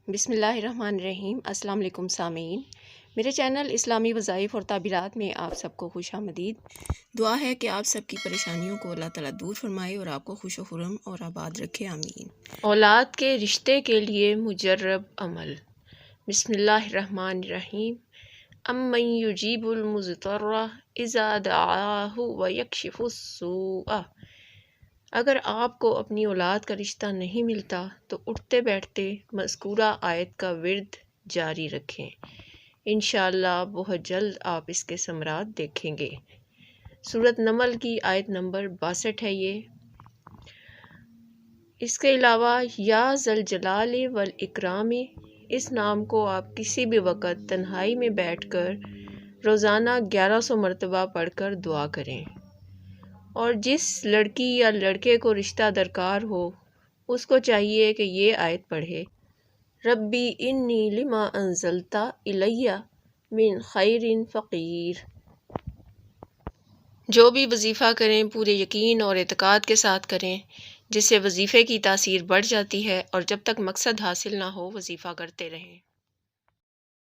بسم اللہ الرحمن الرحیم۔ السلام علیکم سامعین، میرے چینل اسلامی وظائف اور تعبیرات میں آپ سب کو خوش آمدید۔ دعا ہے کہ آپ سب کی پریشانیوں کو اللہ تعالیٰ دور فرمائے اور آپ کو خوش و خرم اور آباد رکھے، آمین۔ اولاد کے رشتے کے لیے مجرب عمل۔ بسم اللہ الرحمن الرحیم۔ امن یجیب المضطر اذا دعاہ ویکشف السوء۔ اگر آپ کو اپنی اولاد کا رشتہ نہیں ملتا تو اٹھتے بیٹھتے مذکورہ آیت کا ورد جاری رکھیں، انشاءاللہ بہت جلد آپ اس کے ثمرات دیکھیں گے۔ سورۃ نمل کی آیت نمبر 62 ہے یہ۔ اس کے علاوہ یا ذوالجلال والاکرام، اس نام کو آپ کسی بھی وقت تنہائی میں بیٹھ کر روزانہ 1100 مرتبہ پڑھ کر دعا کریں، اور جس لڑکی یا لڑکے کو رشتہ درکار ہو اس کو چاہیے کہ یہ آیت پڑھے، ربی انی لما انزلت الی من خیر فقیر۔ جو بھی وظیفہ کریں پورے یقین اور اعتقاد کے ساتھ کریں، جس سے وظیفے کی تاثیر بڑھ جاتی ہے، اور جب تک مقصد حاصل نہ ہو وظیفہ کرتے رہیں۔